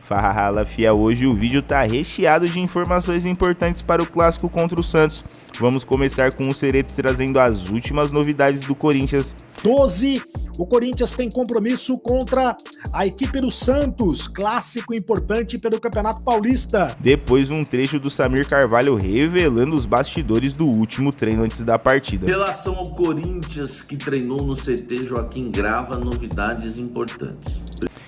Fala, fia, hoje o vídeo tá recheado de informações importantes para o clássico contra o Santos. Vamos começar com o Cereto trazendo as últimas novidades do Corinthians. 12, o Corinthians tem compromisso contra a equipe do Santos, clássico importante pelo Campeonato Paulista. Depois um trecho do Samir Carvalho revelando os bastidores do último treino antes da partida. Em relação ao Corinthians, que treinou no CT Joaquim Grava, novidades importantes.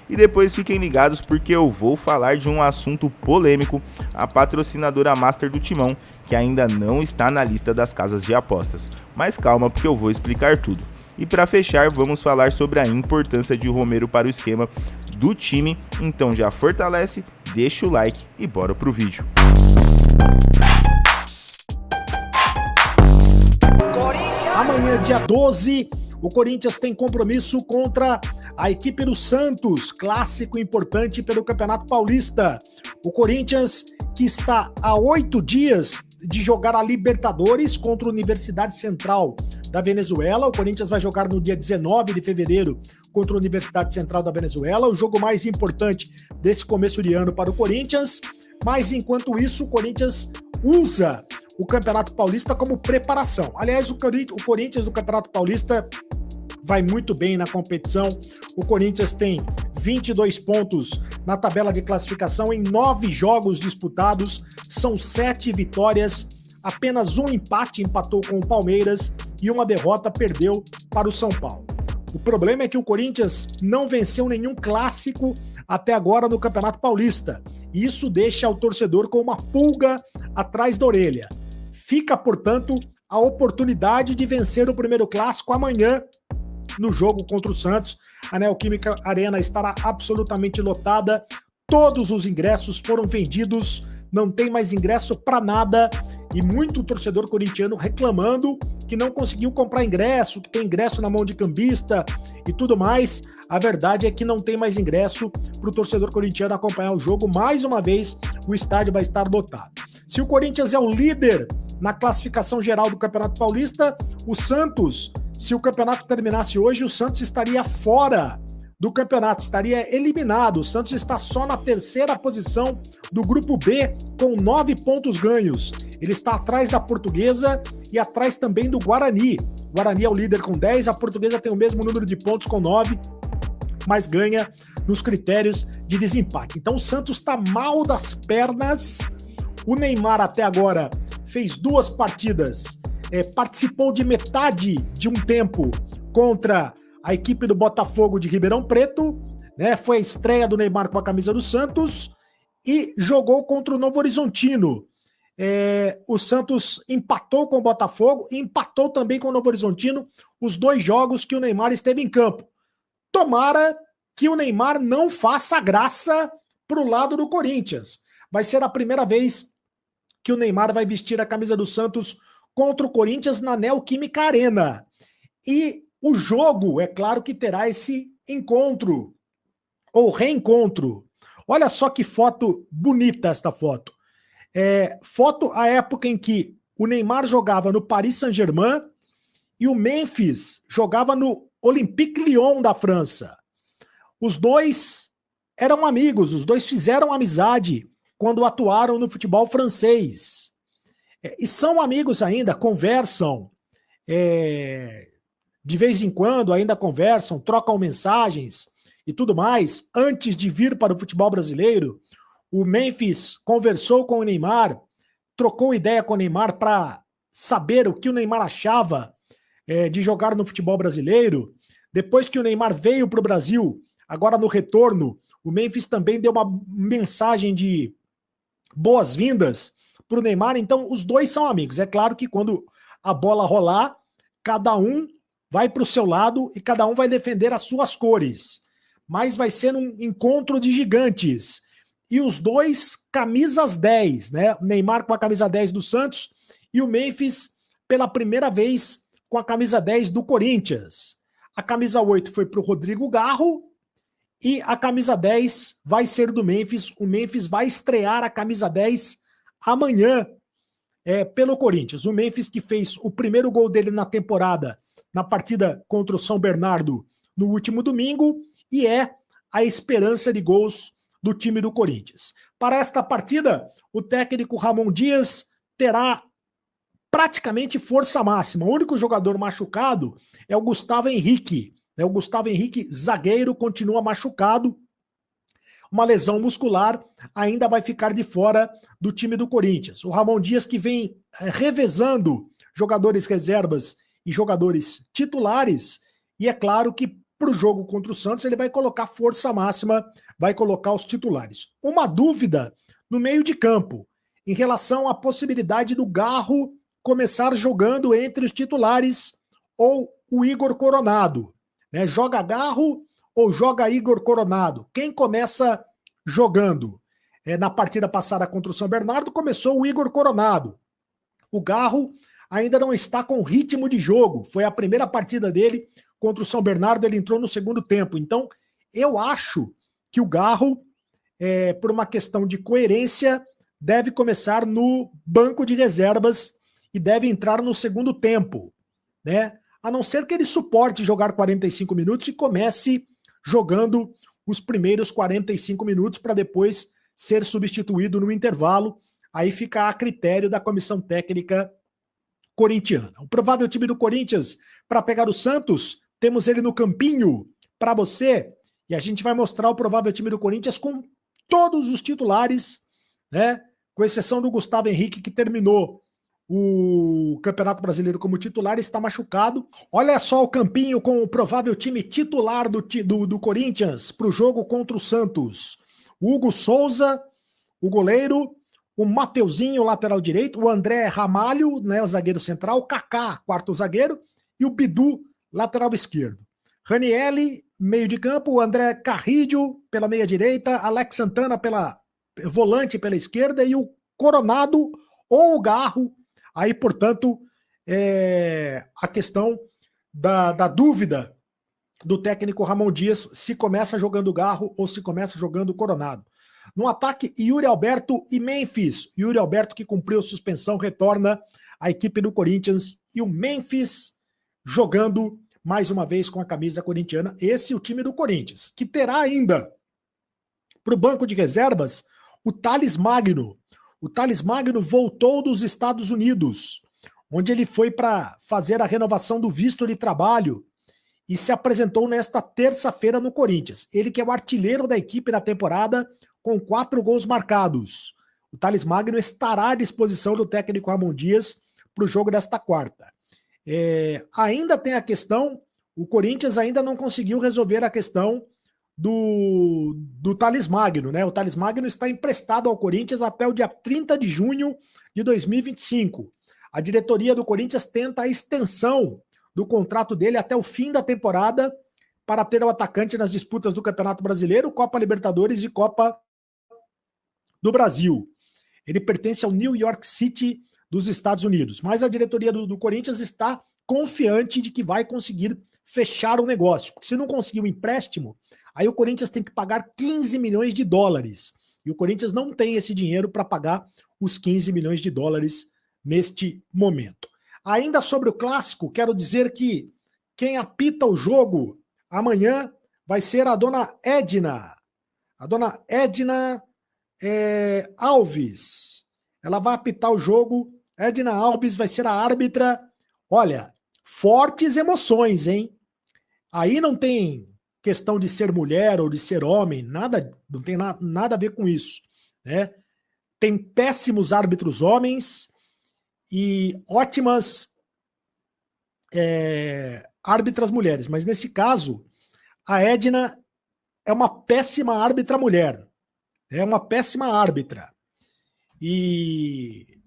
E depois fiquem ligados porque eu vou falar de um assunto polêmico, a patrocinadora Master do Timão, que ainda não está na lista das casas de apostas. Mas calma porque eu vou explicar tudo. E para fechar, vamos falar sobre a importância de Romero para o esquema do time, então já fortalece, deixa o like e bora pro vídeo. Amanhã, dia 12, o Corinthians tem compromisso contra a equipe do Santos, clássico importante pelo Campeonato Paulista. O Corinthians, que está há 8 dias de jogar a Libertadores contra a Universidade Central da Venezuela. O Corinthians vai jogar no dia 19 de fevereiro contra a Universidade Central da Venezuela, o jogo mais importante desse começo de ano para o Corinthians. Mas, enquanto isso, o Corinthians usa o Campeonato Paulista como preparação. Aliás, o Corinthians do Campeonato Paulista vai muito bem na competição. O Corinthians tem 22 pontos na tabela de classificação em 9 jogos disputados, são 7 vitórias, apenas um empate, empatou com o Palmeiras, e uma derrota, perdeu para o São Paulo. O problema é que o Corinthians não venceu nenhum clássico até agora no Campeonato Paulista, e isso deixa o torcedor com uma pulga atrás da orelha. Fica, portanto, a oportunidade de vencer o primeiro clássico amanhã, no jogo contra o Santos. A Neoquímica Arena estará absolutamente lotada, todos os ingressos foram vendidos, não tem mais ingresso para nada, e muito torcedor corintiano reclamando que não conseguiu comprar ingresso, que tem ingresso na mão de cambista e tudo mais. A verdade é que não tem mais ingresso para o torcedor corintiano acompanhar o jogo. Mais uma vez, o estádio vai estar lotado. Se o Corinthians é o líder na classificação geral do Campeonato Paulista, o Santos, se o campeonato terminasse hoje, o Santos estaria fora do campeonato, estaria eliminado. O Santos está só na terceira posição do grupo B, com 9 pontos ganhos. Ele está atrás da Portuguesa e atrás também do Guarani. O Guarani é o líder com 10, a Portuguesa tem o mesmo número de pontos com 9, mas ganha nos critérios de desempate. Então o Santos está mal das pernas. O Neymar até agora fez 2 partidas, participou de metade de um tempo contra a equipe do Botafogo de Ribeirão Preto, né? Foi a estreia do Neymar com a camisa do Santos e jogou contra o Novo Horizontino. O Santos empatou com o Botafogo e empatou também com o Novo Horizontino, os 2 jogos que o Neymar esteve em campo. Tomara que o Neymar não faça graça para o lado do Corinthians. Vai ser a primeira vez que o Neymar vai vestir a camisa do Santos contra o Corinthians na Neoquímica Arena. E o jogo, é claro que terá esse encontro, ou reencontro. Olha só que foto bonita esta foto. Foto à época em que o Neymar jogava no Paris Saint-Germain e o Memphis jogava no Olympique Lyon da França. Os dois eram amigos, os dois fizeram amizade quando atuaram no futebol francês. E são amigos ainda, conversam, de vez em quando ainda conversam, trocam mensagens e tudo mais. Antes de vir para o futebol brasileiro, o Memphis conversou com o Neymar, trocou ideia com o Neymar para saber o que o Neymar achava de jogar no futebol brasileiro. Depois que o Neymar veio para o Brasil, agora no retorno, o Memphis também deu uma mensagem de boas-vindas para o Neymar. Então, os dois são amigos. É claro que quando a bola rolar, cada um vai para o seu lado e cada um vai defender as suas cores. Mas vai ser um encontro de gigantes. E os dois, camisas 10, né? O Neymar com a camisa 10 do Santos e o Memphis pela primeira vez com a camisa 10 do Corinthians. A camisa 8 foi para o Rodrigo Garro e a camisa 10 vai ser do Memphis. O Memphis vai estrear a camisa 10 amanhã pelo Corinthians. O Memphis que fez o primeiro gol dele na temporada na partida contra o São Bernardo no último domingo e é a esperança de gols do time do Corinthians. Para esta partida, o técnico Ramon Dias terá praticamente força máxima. O único jogador machucado é o Gustavo Henrique. O Gustavo Henrique, zagueiro, continua machucado. Uma lesão muscular, ainda vai ficar de fora do time do Corinthians. O Ramon Dias, que vem revezando jogadores reservas e jogadores titulares, e é claro que para o jogo contra o Santos ele vai colocar força máxima, vai colocar os titulares. Uma dúvida no meio de campo, em relação à possibilidade do Garro começar jogando entre os titulares ou o Igor Coronado. Joga Garro ou joga Igor Coronado? Quem começa jogando? Na partida passada contra o São Bernardo, começou o Igor Coronado. O Garro ainda não está com ritmo de jogo. Foi a primeira partida dele contra o São Bernardo, ele entrou no segundo tempo. Então, eu acho que o Garro, por uma questão de coerência, deve começar no banco de reservas e deve entrar no segundo tempo, A não ser que ele suporte jogar 45 minutos e comece jogando os primeiros 45 minutos para depois ser substituído no intervalo. Aí fica a critério da comissão técnica corintiana. O provável time do Corinthians para pegar o Santos, temos ele no campinho para você, e a gente vai mostrar o provável time do Corinthians com todos os titulares, com exceção do Gustavo Henrique, que terminou o Campeonato Brasileiro como titular, está machucado. Olha só o campinho com o provável time titular do Corinthians para o jogo contra o Santos. O Hugo Souza, o goleiro, o Mateuzinho, lateral direito, o André Ramalho, o zagueiro central, o Kaká, quarto zagueiro, e o Bidu, lateral esquerdo. Ranielli, meio de campo, o André Carrillo pela meia direita, Alex Santana volante pela esquerda e o Coronado ou o Garro. Aí, portanto, a questão da dúvida do técnico Ramon Dias, se começa jogando Garro ou se começa jogando Coronado. No ataque, Yuri Alberto e Memphis. Yuri Alberto, que cumpriu suspensão, retorna à equipe do Corinthians. E o Memphis jogando mais uma vez com a camisa corintiana. Esse é o time do Corinthians, que terá ainda para o banco de reservas o Thales Magno. O Thales Magno voltou dos Estados Unidos, onde ele foi para fazer a renovação do visto de trabalho e se apresentou nesta terça-feira no Corinthians. Ele que é o artilheiro da equipe na temporada, com 4 gols marcados. O Thales Magno estará à disposição do técnico Ramon Dias para o jogo desta quarta. Ainda tem a questão, o Corinthians ainda não conseguiu resolver a questão do Thales Magno, O Thales Magno está emprestado ao Corinthians até o dia 30 de junho de 2025. A diretoria do Corinthians tenta a extensão do contrato dele até o fim da temporada para ter o atacante nas disputas do Campeonato Brasileiro, Copa Libertadores e Copa do Brasil. Ele pertence ao New York City dos Estados Unidos, mas a diretoria do Corinthians está confiante de que vai conseguir fechar o negócio, porque se não conseguir um empréstimo, aí o Corinthians tem que pagar 15 milhões de dólares, e o Corinthians não tem esse dinheiro para pagar os 15 milhões de dólares neste momento. Ainda sobre o clássico, quero dizer que quem apita o jogo amanhã vai ser a dona Edna. A dona Edna Alves. Ela vai apitar o jogo. Edna Alves vai ser a árbitra. Olha, fortes emoções, hein? Aí não tem questão de ser mulher ou de ser homem, nada, não tem nada a ver com isso, Tem péssimos árbitros homens e ótimas árbitras mulheres, mas nesse caso, a Edna é uma péssima árbitra mulher, é uma péssima árbitra e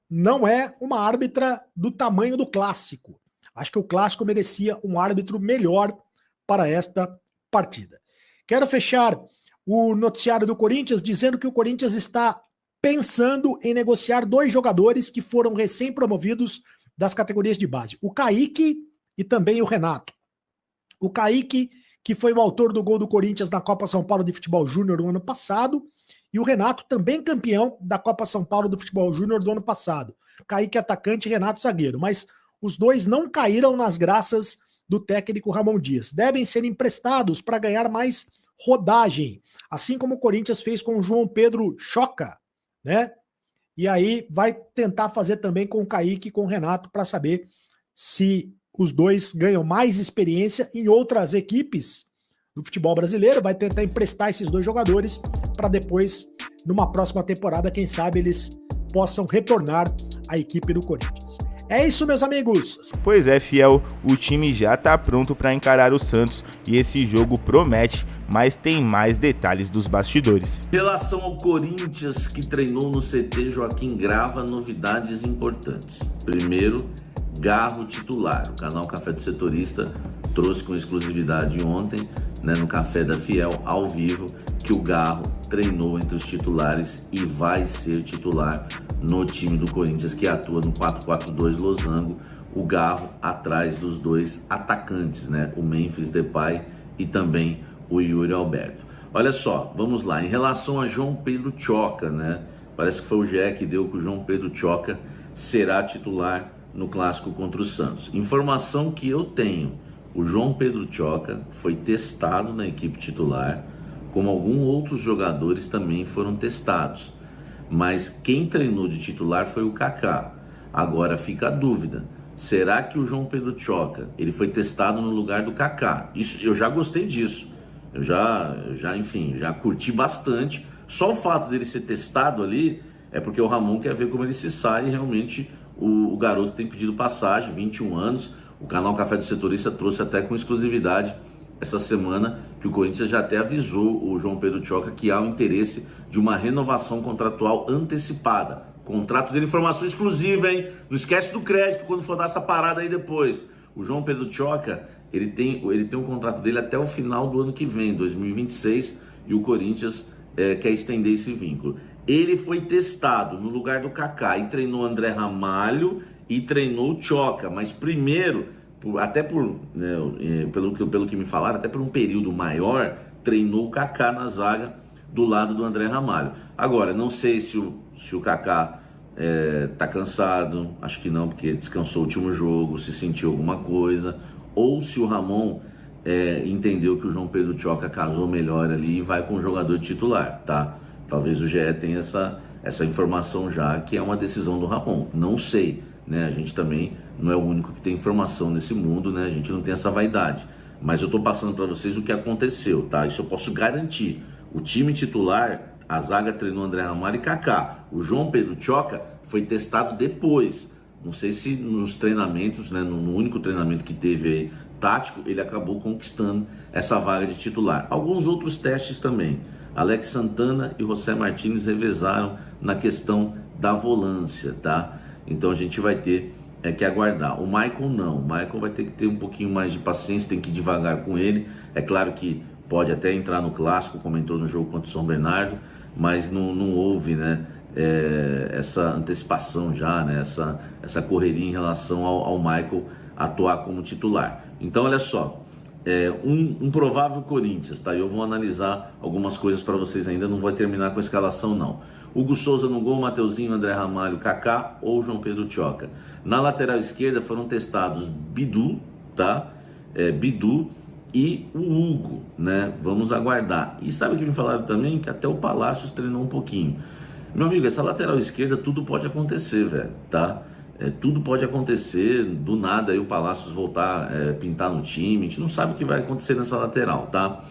não é uma árbitra do tamanho do clássico. Acho que o clássico merecia um árbitro melhor para esta partida. Quero fechar o noticiário do Corinthians dizendo que o Corinthians está pensando em negociar 2 jogadores que foram recém-promovidos das categorias de base. O Kaique e também o Renato. O Kaique, que foi o autor do gol do Corinthians na Copa São Paulo de Futebol Júnior no ano passado, e o Renato, também campeão da Copa São Paulo do Futebol Júnior do ano passado. Kaique atacante e Renato zagueiro. Mas os dois não caíram nas graças do técnico Ramon Dias. Devem ser emprestados para ganhar mais rodagem, assim como o Corinthians fez com o João Pedro Choca, né? E aí vai tentar fazer também com o Kaique e com o Renato para saber se os dois ganham mais experiência em outras equipes do futebol brasileiro. Vai tentar emprestar esses dois jogadores para depois, numa próxima temporada, quem sabe eles possam retornar à equipe do Corinthians. É isso, meus amigos. Pois é, Fiel, o time já tá pronto para encarar o Santos e esse jogo promete, mas tem mais detalhes dos bastidores. Em relação ao Corinthians, que treinou no CT Joaquim Grava, novidades importantes. Primeiro, Garro titular. O canal Café do Setorista trouxe com exclusividade ontem, né, no Café da Fiel, ao vivo, que o Garro treinou entre os titulares e vai ser titular no time do Corinthians, que atua no 4-4-2 losango. O Garro atrás dos dois atacantes, né, o Memphis Depay e também o Yuri Alberto. Olha só, vamos lá, em relação a João Pedro Choca, né, parece que foi o GE que deu que o João Pedro Choca será titular no clássico contra o Santos. Informação que eu tenho, o João Pedro Choca foi testado na equipe titular, como alguns outros jogadores também foram testados, mas quem treinou de titular foi o Kaká. Agora fica a dúvida, será que o João Pedro Choca, ele foi testado no lugar do Kaká? Isso, eu já gostei disso, eu já curti bastante. Só o fato dele ser testado ali é porque o Ramon quer ver como ele se sai. E realmente o garoto tem pedido passagem, 21 anos. O canal Café do Setorista trouxe até com exclusividade essa semana que o Corinthians já até avisou o João Pedro Choca que há o interesse de uma renovação contratual antecipada. Contrato dele, informação exclusiva, hein? Não esquece do crédito quando for dar essa parada aí depois. O João Pedro Choca, ele tem um contrato dele até o final do ano que vem, 2026, e o Corinthians quer estender esse vínculo. Ele foi testado no lugar do Kaká e treinou André Ramalho e treinou o Choca, mas primeiro, pelo que me falaram, até por um período maior, treinou o Kaká na zaga do lado do André Ramalho. Agora, não sei se o Kaká tá cansado, acho que não, porque descansou o último jogo, se sentiu alguma coisa, ou se o Ramon entendeu que o João Pedro Choca casou melhor ali e vai com o jogador titular, tá? Talvez o GE tenha essa informação já, que é uma decisão do Ramon, não sei, né? A gente também não é o único que tem informação nesse mundo, né? A gente não tem essa vaidade, mas eu tô passando para vocês o que aconteceu, tá? Isso eu posso garantir. O time titular, a zaga treinou André Ramalho e Kaká. O João Pedro Choca foi testado depois. Não sei se nos treinamentos, né, no único treinamento que teve aí, tático, ele acabou conquistando essa vaga de titular. Alguns outros testes também. Alex Santana e José Martínez revezaram na questão da volância, tá? Então a gente vai ter que aguardar. O Michael não. O Michael vai ter que ter um pouquinho mais de paciência, tem que ir devagar com ele. É claro que pode até entrar no clássico, como entrou no jogo contra o São Bernardo, mas não houve, né, essa antecipação já, né, essa correria em relação ao Michael atuar como titular. Então, olha só, um provável Corinthians, tá? Eu vou analisar algumas coisas para vocês ainda, não vou terminar com a escalação não. Hugo Souza no gol, Mateuzinho, André Ramalho, Kaká ou João Pedro Choca. Na lateral esquerda foram testados Bidu, tá? Bidu e o Hugo, né? Vamos aguardar. E sabe o que me falaram também? Que até o Palácios treinou um pouquinho. Meu amigo, essa lateral esquerda tudo pode acontecer, velho, tá? Tudo pode acontecer, do nada aí o Palácios voltar a pintar no time, a gente não sabe o que vai acontecer nessa lateral, tá?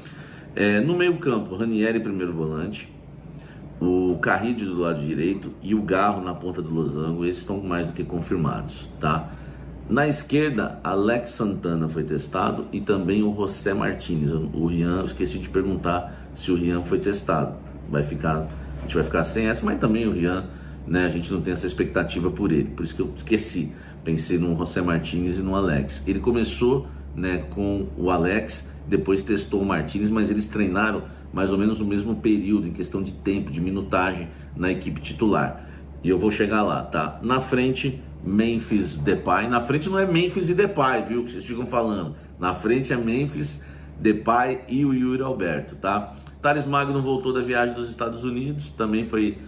No meio campo, Ranieri primeiro volante, o Carride do lado direito e o Garro na ponta do losango, esses estão mais do que confirmados, tá? Na esquerda, Alex Santana foi testado e também o José Martínez. O Rian, eu esqueci de perguntar se o Rian foi testado. A gente vai ficar sem essa, mas também o Rian, né, a gente não tem essa expectativa por ele. Por isso que eu esqueci. Pensei no José Martínez e no Alex. Ele começou, né, com o Alex, depois testou o Martínez, mas eles treinaram mais ou menos no mesmo período, em questão de tempo, de minutagem na equipe titular. E eu vou chegar lá, tá? Na frente, Memphis Depay. Na frente não é Memphis e Depay, viu? Que vocês ficam falando. Na frente é Memphis, Depay e o Yuri Alberto, tá? Thales Magno voltou da viagem dos Estados Unidos. Também foi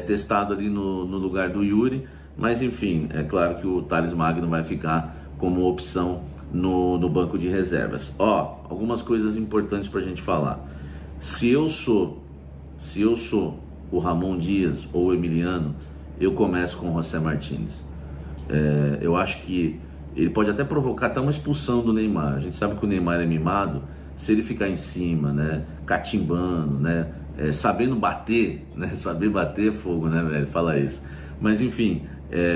testado ali no lugar do Yuri. Mas enfim, é claro que o Thales Magno vai ficar como opção no banco de reservas. Ó, algumas coisas importantes pra gente falar. Se eu sou o Ramon Dias ou o Emiliano, eu começo com o José Martínez. Eu acho que ele pode até provocar até uma expulsão do Neymar. A gente sabe que o Neymar é mimado. Se ele ficar em cima, né, catimbando, né, sabendo bater, né, saber bater é fogo, né, velho, fala isso. Mas enfim,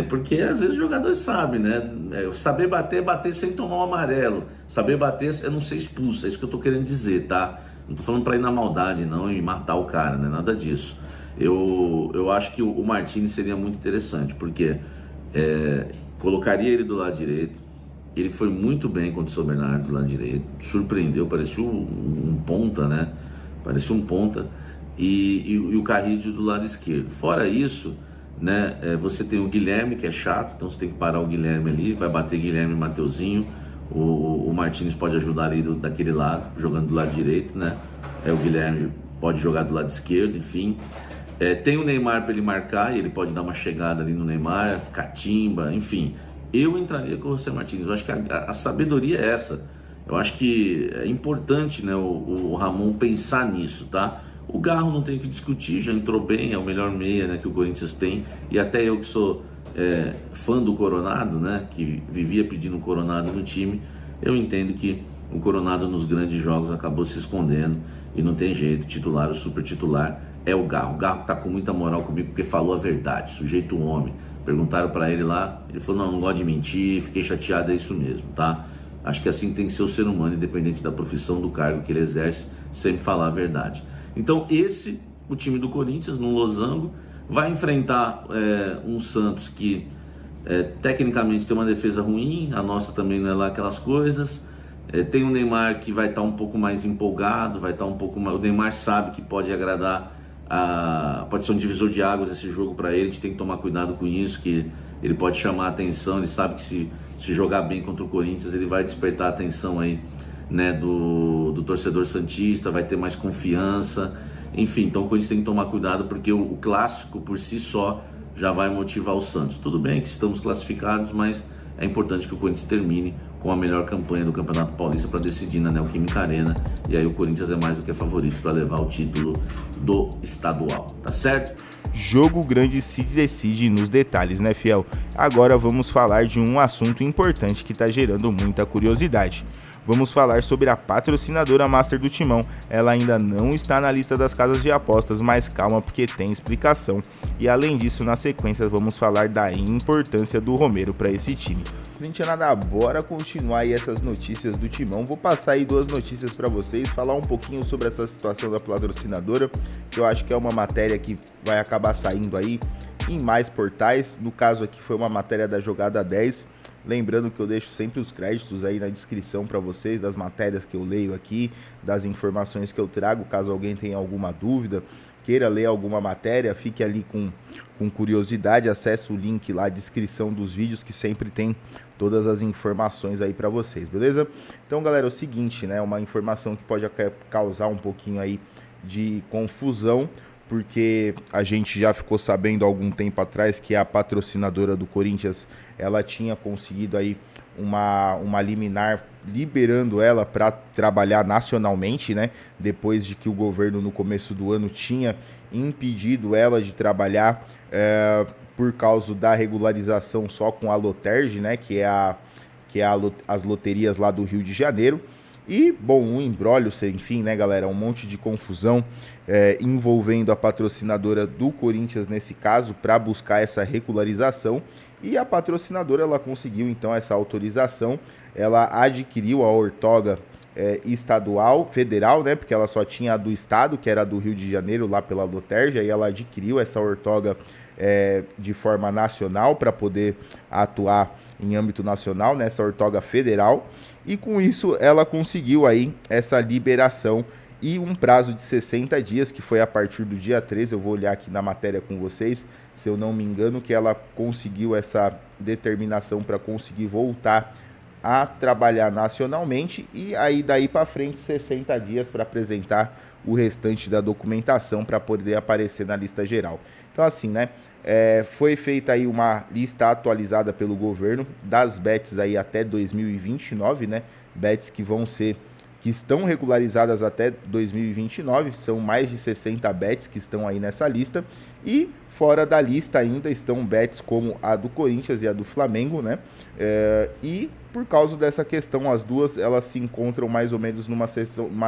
porque às vezes os jogadores sabem, né, saber bater é bater sem tomar um amarelo. Saber bater é não ser expulso, é isso que eu tô querendo dizer, tá? Não tô falando pra ir na maldade não e matar o cara, né, nada disso. Eu acho que o Martínez seria muito interessante, porque colocaria ele do lado direito. Ele foi muito bem contra o São Bernardo do lado direito, surpreendeu, parecia um ponta, né? Parecia um ponta. E o Carrillo do lado esquerdo. Fora isso, né? Você tem o Guilherme, que é chato, então você tem que parar o Guilherme ali, vai bater Guilherme e Mateuzinho. O Martínez pode ajudar ali daquele lado, jogando do lado direito, né? O Guilherme pode jogar do lado esquerdo, enfim. Tem o Neymar para ele marcar, e ele pode dar uma chegada ali no Neymar, catimba, enfim. Eu entraria com o José Martínez. Eu acho que a sabedoria é essa. Eu acho que é importante, né, o Ramon pensar nisso, tá? O Garro não tem o que discutir, já entrou bem, é o melhor meia, né, que o Corinthians tem. E até eu que sou fã do Coronado, né, que vivia pedindo o Coronado no time, eu entendo que o Coronado nos grandes jogos acabou se escondendo e não tem jeito, titular, o super titular é o Garro. O Garro tá com muita moral comigo porque falou a verdade, sujeito homem. Perguntaram para ele lá, ele falou, não gosto de mentir, fiquei chateado, é isso mesmo, tá? Acho que assim tem que ser o ser humano, independente da profissão, do cargo que ele exerce, sempre falar a verdade. Então o time do Corinthians, no losango, vai enfrentar um Santos que tecnicamente tem uma defesa ruim, a nossa também não é lá aquelas coisas. Tem o Neymar que vai estar um pouco mais empolgado, vai estar um pouco mais... O Neymar sabe que pode agradar, pode ser um divisor de águas esse jogo para ele, a gente tem que tomar cuidado com isso, que ele pode chamar a atenção, ele sabe que se jogar bem contra o Corinthians, ele vai despertar a atenção aí, né, do torcedor santista, vai ter mais confiança, enfim, então o Corinthians tem que tomar cuidado, porque o clássico por si só já vai motivar o Santos. Tudo bem que estamos classificados, mas é importante que o Corinthians termine com a melhor campanha do Campeonato Paulista para decidir na Neoquímica Arena, e aí o Corinthians é mais do que favorito para levar o título do estadual, tá certo? Jogo grande se decide nos detalhes, né, fiel? Agora vamos falar de um assunto importante que está gerando muita curiosidade. Vamos falar sobre a patrocinadora Master do Timão. Ela ainda não está na lista das casas de apostas, mas calma porque tem explicação. E além disso, na sequência, vamos falar da importância do Romero para esse time. Corintianada, bora continuar aí essas notícias do Timão. Vou passar aí 2 notícias para vocês, falar um pouquinho sobre essa situação da patrocinadora, que eu acho que é uma matéria que vai acabar saindo aí em mais portais. No caso aqui foi uma matéria da Jogada 10. Lembrando que eu deixo sempre os créditos aí na descrição para vocês, das matérias que eu leio aqui, das informações que eu trago, caso alguém tenha alguma dúvida, queira ler alguma matéria, fique ali com curiosidade, acesse o link lá, descrição dos vídeos, que sempre tem todas as informações aí para vocês, beleza? Então, galera, é o seguinte, né, uma informação que pode causar um pouquinho aí de confusão, porque a gente já ficou sabendo há algum tempo atrás que a patrocinadora do Corinthians, ela tinha conseguido aí uma liminar liberando ela para trabalhar nacionalmente, né? Depois de que o governo no começo do ano tinha impedido ela de trabalhar por causa da regularização só com a Loterge, né? Que é as loterias lá do Rio de Janeiro. E, bom, um imbróglio sem fim, né, galera? Um monte de confusão envolvendo a patrocinadora do Corinthians nesse caso para buscar essa regularização. E a patrocinadora, ela conseguiu, então, essa autorização. Ela adquiriu a ortoga estadual, federal, né? Porque ela só tinha a do estado, que era a do Rio de Janeiro, lá pela Loterge. Aí ela adquiriu essa ortoga de forma nacional para poder atuar em âmbito nacional, nessa ortoga federal, e com isso ela conseguiu aí essa liberação e um prazo de 60 dias, que foi a partir do dia 13, eu vou olhar aqui na matéria com vocês, se eu não me engano, que ela conseguiu essa determinação para conseguir voltar a trabalhar nacionalmente, e aí daí para frente 60 dias para apresentar o restante da documentação para poder aparecer na lista geral. Então assim, né, foi feita aí uma lista atualizada pelo governo das bets aí até 2029, né, bets que vão ser que estão regularizadas até 2029, são mais de 60 bets que estão aí nessa lista, e fora da lista ainda estão bets como a do Corinthians e a do Flamengo, né? E por causa dessa questão, as duas elas se encontram mais ou menos numa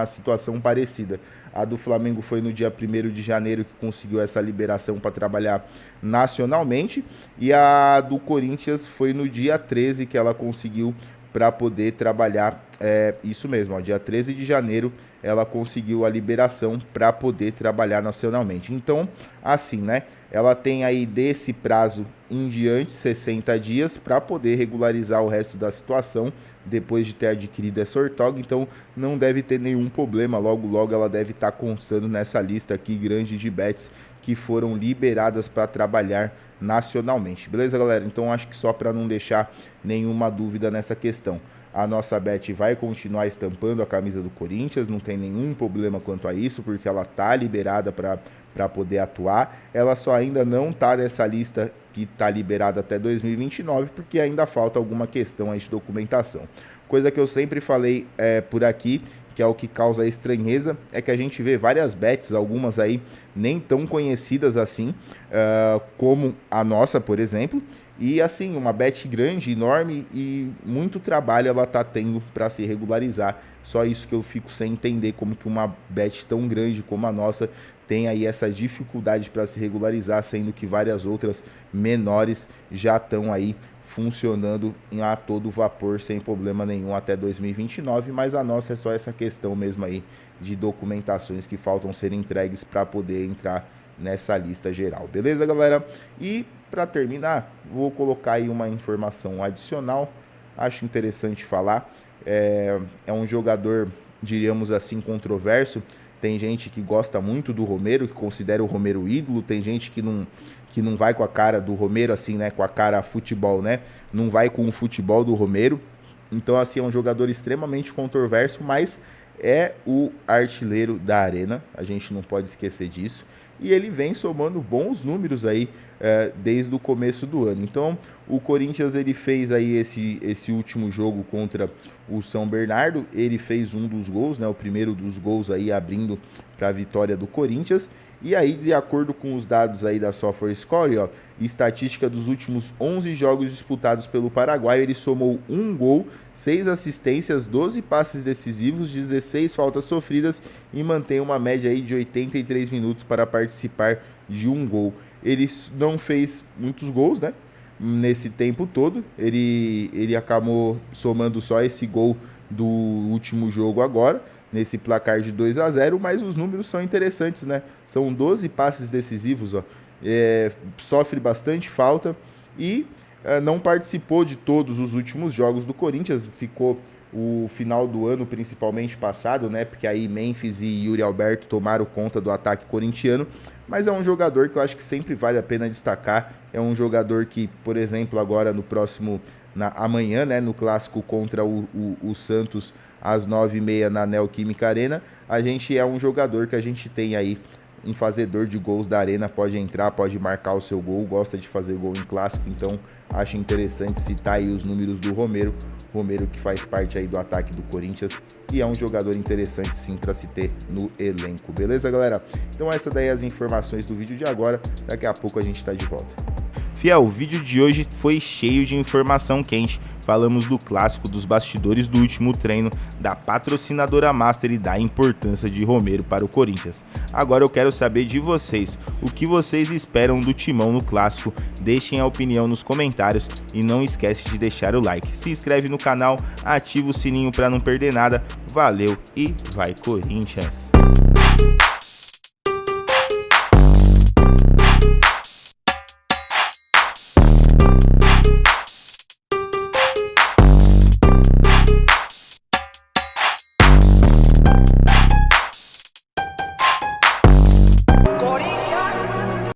situação parecida. A do Flamengo foi no dia 1º de janeiro que conseguiu essa liberação para trabalhar nacionalmente, e a do Corinthians foi no dia 13 que ela conseguiu para poder trabalhar, isso mesmo, ó, dia 13 de janeiro ela conseguiu a liberação para poder trabalhar nacionalmente. Então, assim, né, ela tem aí desse prazo em diante 60 dias para poder regularizar o resto da situação depois de ter adquirido essa ortoga, então não deve ter nenhum problema, logo ela deve estar constando nessa lista aqui grande de bets que foram liberadas para trabalhar nacionalmente. Beleza, galera? Então acho que só para não deixar nenhuma dúvida nessa questão, a nossa bet vai continuar estampando a camisa do Corinthians, não tem nenhum problema quanto a isso, porque ela tá liberada para poder atuar. Ela só ainda não tá nessa lista que tá liberada até 2029, porque ainda falta alguma questão aí de documentação. Coisa que eu sempre falei por aqui, que é o que causa estranheza, é que a gente vê várias bets, algumas aí nem tão conhecidas assim, como a nossa, por exemplo, e assim, uma bet grande, enorme, e muito trabalho ela tá tendo para se regularizar. Só isso que eu fico sem entender, como que uma bet tão grande como a nossa tem aí essa dificuldade para se regularizar, sendo que várias outras menores já estão aí funcionando a todo vapor, sem problema nenhum, até 2029, mas a nossa é só essa questão mesmo aí de documentações que faltam ser entregues para poder entrar nessa lista geral. Beleza, galera? E para terminar, vou colocar aí uma informação adicional, acho interessante falar. É um jogador, diríamos assim, controverso. Tem gente que gosta muito do Romero, que considera o Romero ídolo, tem gente que não vai com a cara do Romero, assim, né, com a cara futebol, né, não vai com o futebol do Romero. Então, assim, é um jogador extremamente controverso, mas é o artilheiro da Arena, a gente não pode esquecer disso, e ele vem somando bons números aí desde o começo do ano. Então, o Corinthians ele fez aí esse último jogo contra o São Bernardo, ele fez um dos gols, né, o primeiro dos gols aí abrindo para a vitória do Corinthians. E aí, de acordo com os dados aí da SofaScore, ó, estatística dos últimos 11 jogos disputados pelo Paraguai, ele somou 1 gol, 6 assistências, 12 passes decisivos, 16 faltas sofridas e mantém uma média aí de 83 minutos para participar de 1 gol. Ele não fez muitos gols, né? Nesse tempo todo, ele acabou somando só esse gol do último jogo agora, nesse placar de 2-0, mas os números são interessantes, né? São 12 passes decisivos, ó. Sofre bastante falta e não participou de todos os últimos jogos do Corinthians, ficou o final do ano principalmente passado, né? Porque aí Memphis e Yuri Alberto tomaram conta do ataque corintiano, mas é um jogador que eu acho que sempre vale a pena destacar. É um jogador que, por exemplo, agora amanhã, né, no clássico contra o Santos, às 9h30 na Neoquímica Arena, a gente é um jogador que a gente tem aí, um fazedor de gols da Arena, pode entrar, pode marcar o seu gol, gosta de fazer gol em clássico, então acho interessante citar aí os números do Romero que faz parte aí do ataque do Corinthians e é um jogador interessante sim para se ter no elenco, beleza, galera? Então essa daí é as informações do vídeo de agora, daqui a pouco a gente tá de volta. Fiel, o vídeo de hoje foi cheio de informação quente. Falamos do clássico, dos bastidores do último treino, da patrocinadora Master e da importância de Romero para o Corinthians. Agora eu quero saber de vocês, o que vocês esperam do Timão no clássico? Deixem a opinião nos comentários e não esquece de deixar o like. Se inscreve no canal, ativa o sininho para não perder nada. Valeu e vai Corinthians!